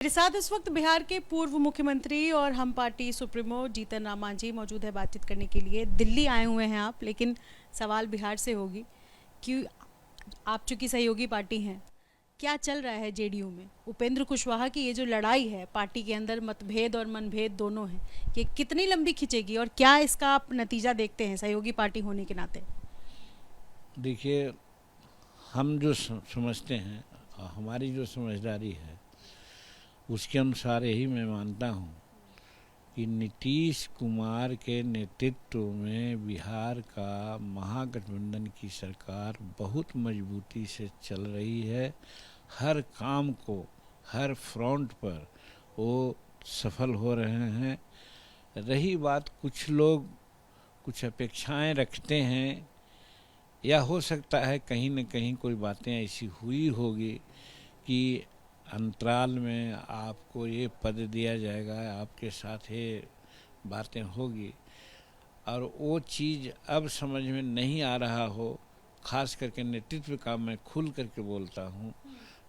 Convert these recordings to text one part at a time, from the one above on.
मेरे साथ इस वक्त बिहार के पूर्व मुख्यमंत्री और हम पार्टी सुप्रीमो जीतन राम मांझी मौजूद है बातचीत करने के लिए। दिल्ली आए हुए हैं आप, लेकिन सवाल बिहार से होगी कि आप चूंकि सहयोगी पार्टी हैं, क्या चल रहा है जेडीयू में? उपेंद्र कुशवाहा की ये जो लड़ाई है, पार्टी के अंदर मतभेद और मनभेद दोनों हैं, ये कितनी लंबी खिंचेगी और क्या इसका आप नतीजा देखते हैं सहयोगी पार्टी होने के नाते? देखिए, हम जो समझते हैं, हमारी जो समझदारी है, उसके अनुसार यही मैं मानता हूँ कि नीतीश कुमार के नेतृत्व में बिहार का महागठबंधन की सरकार बहुत मजबूती से चल रही है। हर काम को, हर फ्रंट पर वो सफल हो रहे हैं। रही बात, कुछ लोग कुछ अपेक्षाएं रखते हैं, या हो सकता है कहीं न कहीं कोई बातें ऐसी हुई होगी कि अंतराल में आपको ये पद दिया जाएगा, आपके साथ ये बातें होगी, और वो चीज़ अब समझ में नहीं आ रहा हो। खास करके नेतृत्व का मैं खुल करके बोलता हूँ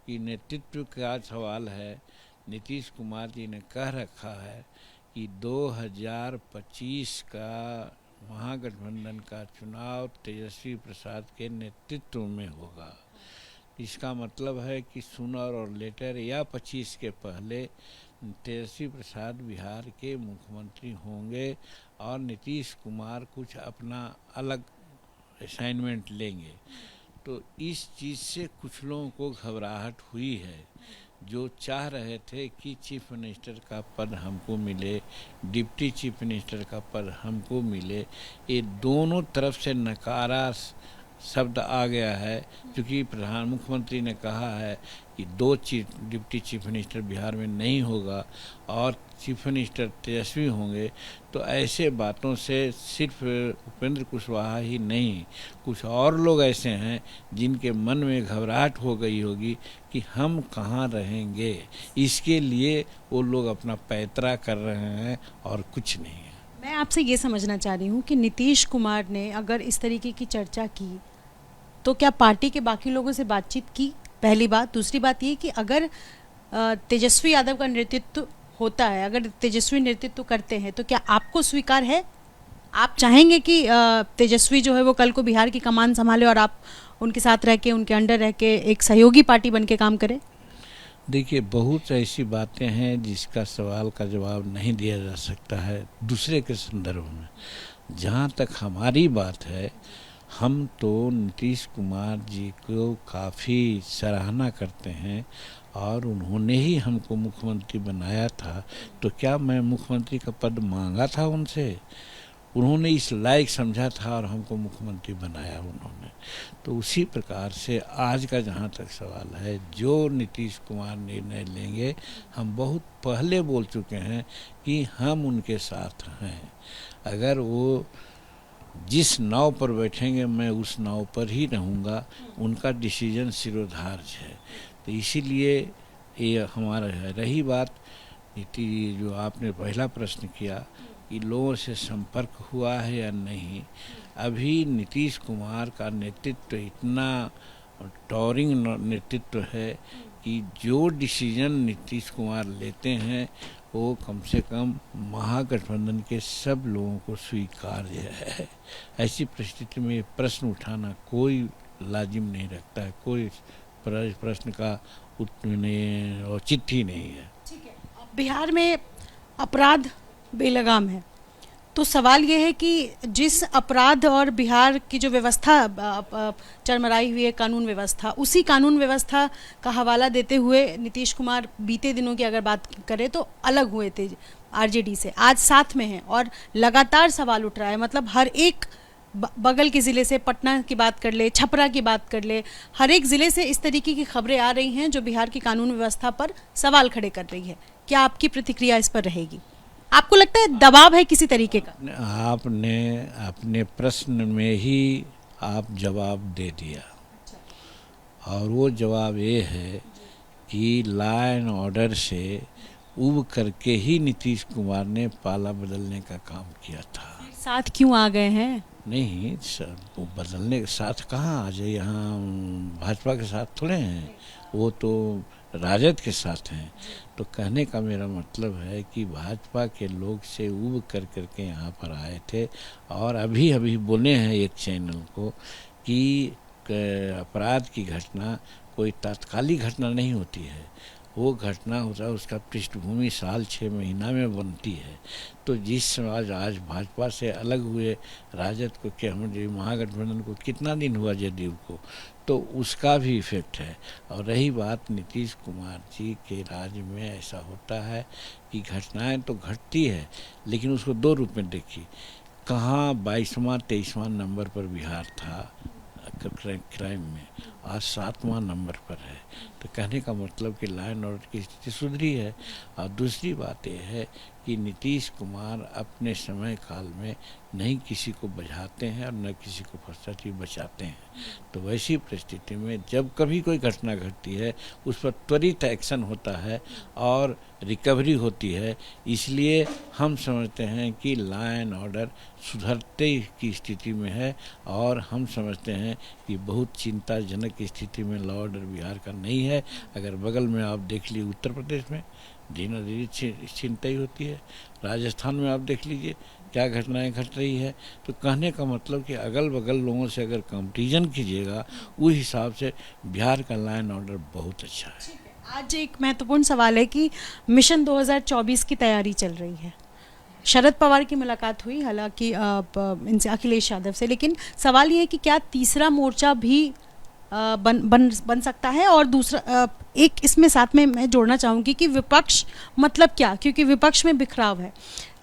कि नेतृत्व का सवाल है। नीतीश कुमार जी ने कह रखा है कि 2025 का महागठबंधन का चुनाव तेजस्वी प्रसाद के नेतृत्व में होगा। इसका मतलब है कि सूनर और लेटर या 25 के पहले तेजस्वी प्रसाद बिहार के मुख्यमंत्री होंगे और नीतीश कुमार कुछ अपना अलग असाइनमेंट लेंगे। तो इस चीज़ से कुछ लोगों को घबराहट हुई है, जो चाह रहे थे कि चीफ मिनिस्टर का पद हमको मिले, डिप्टी चीफ मिनिस्टर का पद हमको मिले। ये दोनों तरफ से नकारा शब्द आ गया है, क्योंकि प्रधान मुख्यमंत्री ने कहा है कि डिप्टी चीफ मिनिस्टर बिहार में नहीं होगा और चीफ मिनिस्टर तेजस्वी होंगे। तो ऐसे बातों से सिर्फ उपेंद्र कुशवाहा ही नहीं, कुछ और लोग ऐसे हैं जिनके मन में घबराहट हो गई होगी कि हम कहाँ रहेंगे। इसके लिए वो लोग अपना पैतरा कर रहे हैं और कुछ नहीं है। मैं आपसे ये समझना चाह रही हूँ कि नीतीश कुमार ने अगर इस तरीके की चर्चा की तो क्या पार्टी के बाकी लोगों से बातचीत की? पहली बात। दूसरी बात ये कि अगर तेजस्वी यादव का नेतृत्व होता है, अगर तेजस्वी नेतृत्व करते हैं, तो क्या आपको स्वीकार है? आप चाहेंगे कि तेजस्वी जो है वो कल को बिहार की कमान संभाले और आप उनके साथ रह के, उनके अंडर रह के एक सहयोगी पार्टी बन के काम करें? देखिए, बहुत ऐसी बातें हैं जिसका सवाल का जवाब नहीं दिया जा सकता है दूसरे के संदर्भ में। जहाँ तक हमारी बात है, हम तो नीतीश कुमार जी को काफ़ी सराहना करते हैं और उन्होंने ही हमको मुख्यमंत्री बनाया था। तो क्या मैं मुख्यमंत्री का पद मांगा था उनसे? उन्होंने इस लायक समझा था और हमको मुख्यमंत्री बनाया उन्होंने। तो उसी प्रकार से आज का जहाँ तक सवाल है, जो नीतीश कुमार निर्णय लेंगे, हम बहुत पहले बोल चुके हैं कि हम उनके साथ हैं। अगर वो जिस नाव पर बैठेंगे, मैं उस नाव पर ही रहूँगा। उनका डिसीजन सिरोधार्य है। तो इसीलिए ये हमारा है। रही बात जो आपने पहला प्रश्न किया कि लोगों से संपर्क हुआ है या नहीं, अभी नीतीश कुमार का नेतृत्व इतना टॉरिंग नेतृत्व है कि जो डिसीजन नीतीश कुमार लेते हैं वो कम से कम महागठबंधन के सब लोगों को स्वीकार्य है। ऐसी परिस्थिति में प्रश्न उठाना कोई लाजिम नहीं रखता है, कोई प्रश्न का औचित्य नहीं है। ठीक है। बिहार में अपराध बेलगाम है, तो सवाल ये है कि जिस अपराध और बिहार की जो व्यवस्था चरमराई हुई है, कानून व्यवस्था, उसी कानून व्यवस्था का हवाला देते हुए नीतीश कुमार बीते दिनों की अगर बात करें तो अलग हुए थे आरजेडी से, आज साथ में हैं और लगातार सवाल उठ रहा है। मतलब हर एक बगल के ज़िले से, पटना की बात कर ले, छपरा की बात कर ले, हर एक ज़िले से इस तरीके की खबरें आ रही हैं जो बिहार की कानून व्यवस्था पर सवाल खड़े कर रही है। क्या आपकी प्रतिक्रिया इस पर रहेगी? आपको लगता है दबाव है किसी तरीके का? आपने अपने प्रश्न में ही आप जवाब दे दिया। और वो जवाब ये है कि लॉ एंड ऑर्डर से उब करके ही नीतीश कुमार ने पाला बदलने का काम किया था। साथ क्यों आ गए हैं? नहीं, वो बदलने के साथ कहाँ आ जाए, यहाँ भाजपा के साथ थोड़े हैं। वो तो राजद के साथ हैं। तो कहने का मेरा मतलब है कि भाजपा के लोग से उब कर करके यहाँ पर आए थे और अभी अभी बोले हैं एक चैनल को कि अपराध की घटना कोई तात्कालिक घटना नहीं होती है, वो घटना होता है उसका पृष्ठभूमि साल 6 महीना में बनती है। तो जिस समाज आज भाजपा से अलग हुए राजद को, कि हम जो महागठबंधन को कितना दिन हुआ जदयू को, तो उसका भी इफेक्ट है। और रही बात नीतीश कुमार जी के राज्य में ऐसा होता है कि घटनाएं तो घटती है लेकिन उसको दो रूप में देखिए। कहाँ 22वां 23वां नंबर पर बिहार था क्राइम में, आज 7वां नंबर पर है। तो कहने का मतलब कि लॉ एंड ऑर्डर की स्थिति सुधरी है। और दूसरी बात यह है कि नीतीश कुमार अपने समय काल में नहीं किसी को बचाते हैं और न किसी को भ्रष्टाचारी बचाते हैं। तो वैसी परिस्थिति में जब कभी कोई घटना घटती है उस पर त्वरित एक्शन होता है और रिकवरी होती है। इसलिए हम समझते हैं कि लॉ एंड ऑर्डर सुधरते की स्थिति में है और हम समझते हैं कि बहुत चिंताजनक स्थिति में लॉ ऑर्डर बिहार का नहीं है। अगर बगल में आप देख लीजिए उत्तर प्रदेश में दिन चिंता ही होती है, राजस्थान में आप देख लीजिए क्या घटनाएं घट रही है। तो कहने का मतलब कि अगल बगल लोगों से अगर कंपैरिजन कीजिएगा उस हिसाब से बिहार का लॉ एंड ऑर्डर बहुत अच्छा है। आज एक महत्वपूर्ण सवाल है कि मिशन 2024 की तैयारी चल रही है। शरद पवार की मुलाकात हुई हालांकि इनसे अखिलेश यादव से, लेकिन सवाल ये है कि क्या तीसरा मोर्चा भी बन सकता है। और दूसरा एक इसमें साथ में मैं जोड़ना चाहूँगी कि विपक्ष मतलब क्या, क्योंकि विपक्ष में बिखराव है।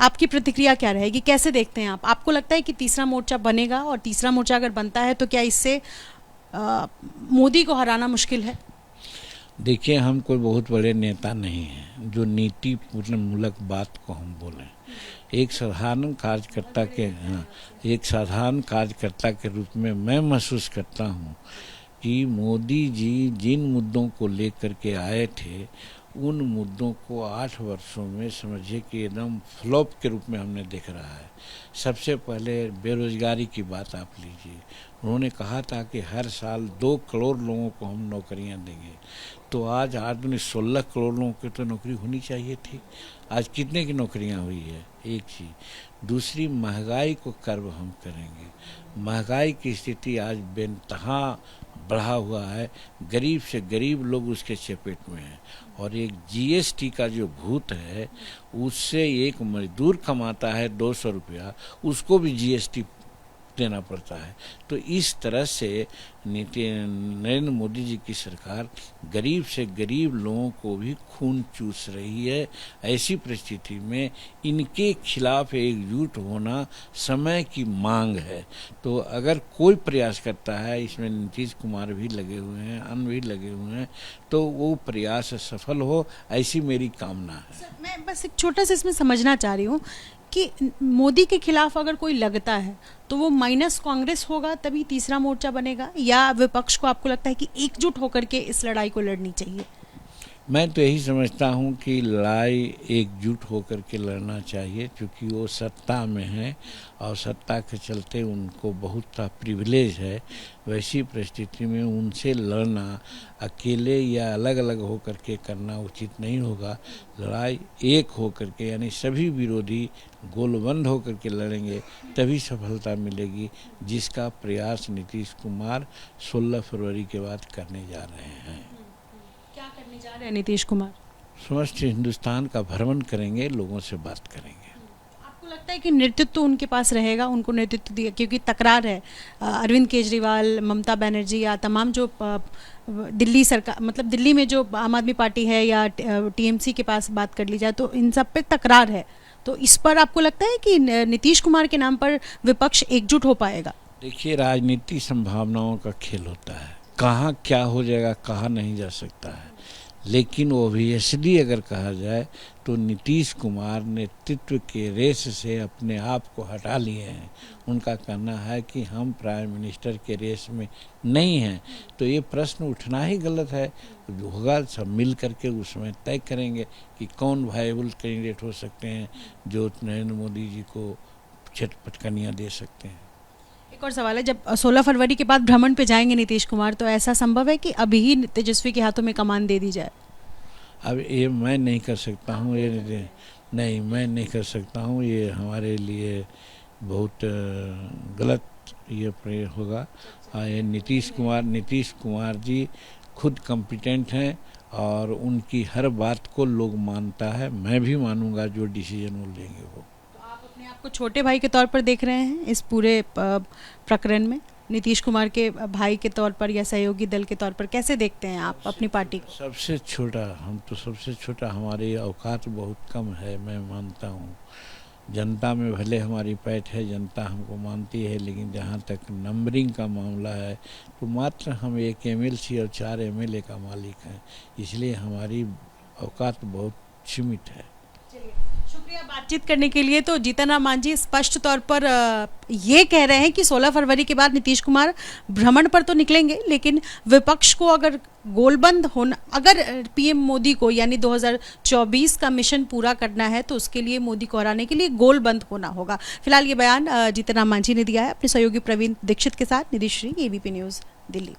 आपकी प्रतिक्रिया क्या रहेगी, कैसे देखते हैं आप? आपको लगता है कि तीसरा मोर्चा बनेगा और तीसरा मोर्चा अगर बनता है तो क्या इससे मोदी को हराना मुश्किल है? देखिए, हम कोई बहुत बड़े नेता नहीं हैं जो नीति पूर्णमूलक बात को हम बोलें। एक साधारण कार्यकर्ता के रूप में मैं महसूस करता हूँ कि मोदी जी जिन मुद्दों को लेकर के आए थे उन मुद्दों को 8 वर्षों में समझिए कि एकदम फ्लॉप के रूप में हमने देख रहा है। सबसे पहले बेरोजगारी की बात आप लीजिए। उन्होंने कहा था कि हर साल 2 करोड़ लोगों को हम नौकरियां देंगे, तो आज आदमी 16 करोड़ लोगों की तो नौकरी होनी चाहिए थी। आज कितने की नौकरियां हुई है? एक चीज़। दूसरी, महंगाई को कर्व हम करेंगे। महंगाई की स्थिति आज बेनतहा बढ़ा हुआ है, गरीब से गरीब लोग उसके चपेट में हैं। और एक जीएसटी का जो भूत है उससे एक मजदूर कमाता है 200 रुपया, उसको भी जीएसटी देना पड़ता है। तो इस तरह से नरेंद्र मोदी जी की सरकार गरीब से गरीब लोगों को भी खून चूस रही है। ऐसी परिस्थिति में इनके खिलाफ एकजुट होना समय की मांग है। तो अगर कोई प्रयास करता है, इसमें नीतीश कुमार भी लगे हुए हैं, अन्य भी लगे हुए हैं, तो वो प्रयास सफल हो, ऐसी मेरी कामना है। मैं बस एक छोटा सा इसमें समझना चाह रही हूँ कि मोदी के खिलाफ अगर कोई लगता है तो वो माइनस कांग्रेस होगा तभी तीसरा मोर्चा बनेगा, या विपक्ष को आपको लगता है कि एकजुट होकर के इस लड़ाई को लड़नी चाहिए? मैं तो यही समझता हूँ कि लड़ाई एकजुट होकर के लड़ना चाहिए, क्योंकि वो सत्ता में है और सत्ता के चलते उनको बहुत सा प्रिविलेज है। वैसी परिस्थिति में उनसे लड़ना अकेले या अलग अलग होकर के करना उचित नहीं होगा। लड़ाई एक होकर के, यानी सभी विरोधी गोलबंद होकर के लड़ेंगे तभी सफलता मिलेगी, जिसका प्रयास नीतीश कुमार 16 फरवरी के बाद करने जा रहे हैं। क्या करने जा रहे हैं नीतीश कुमार? समस्त हिंदुस्तान का भ्रमण करेंगे, लोगों से बात करेंगे। आपको लगता है कि नेतृत्व तो उनके पास रहेगा, उनको नेतृत्व दिया, क्योंकि तकरार है अरविंद केजरीवाल, ममता बनर्जी या तमाम जो दिल्ली सरकार, मतलब दिल्ली में जो आम आदमी पार्टी है या टीएमसी के पास बात कर ली जाए तो इन सब पे तकरार है। तो इस पर आपको लगता है कि नीतीश कुमार के नाम पर विपक्ष एकजुट हो पाएगा? देखिए, राजनीति संभावनाओं का खेल होता है, कहाँ क्या हो जाएगा कहा नहीं जा सकता है। लेकिन ओबियसली अगर कहा जाए तो नीतीश कुमार नेतृत्व के रेस से अपने आप को हटा लिए हैं। उनका कहना है कि हम प्राइम मिनिस्टर के रेस में नहीं हैं। तो ये प्रश्न उठना ही गलत है। जो होगा सब मिल करके उसमें तय करेंगे कि कौन वायबल कैंडिडेट हो सकते हैं जो नरेंद्र मोदी जी को पटकनियाँ दे सकते हैं। एक और सवाल है, जब 16 फरवरी के बाद भ्रमण पे जाएंगे नीतीश कुमार, तो ऐसा संभव है कि अभी ही तेजस्वी के हाथों में कमान दे दी जाए? अब ये मैं नहीं कर सकता हूँ, ये नहीं मैं नहीं कर सकता हूँ, ये हमारे लिए बहुत गलत ये प्रयोग होगा। ये नीतीश कुमार जी खुद कॉम्पिटेंट हैं और उनकी हर बात को लोग मानता है, मैं भी मानूंगा जो डिसीजन वो लेंगे वो। तो आप अपने आप को छोटे भाई के तौर पर देख रहे हैं इस पूरे प्रकरण में? नीतीश कुमार के भाई के तौर पर या सहयोगी दल के तौर पर कैसे देखते हैं आप अपनी पार्टी को? सबसे छोटा, हम तो सबसे छोटा, हमारी औकात बहुत कम है, मैं मानता हूँ। जनता में भले हमारी पैठ है, जनता हमको मानती है, लेकिन जहाँ तक नंबरिंग का मामला है तो मात्र हम एक एमएलसी और 4 एमएलए का मालिक हैं, इसलिए हमारी औकात बहुत सीमित है। शुक्रिया बातचीत करने के लिए। तो जीतन राम मांझी स्पष्ट तौर पर ये कह रहे हैं कि 16 फरवरी के बाद नीतीश कुमार भ्रमण पर तो निकलेंगे, लेकिन विपक्ष को अगर गोलबंद होना, अगर पीएम मोदी को यानी 2024 का मिशन पूरा करना है तो उसके लिए मोदी को हराने के लिए गोलबंद होना होगा। फिलहाल ये बयान जीतन राम मांझी ने दिया है अपने सहयोगी प्रवीण दीक्षित के साथ। निधि श्री, एबीपी न्यूज़, दिल्ली।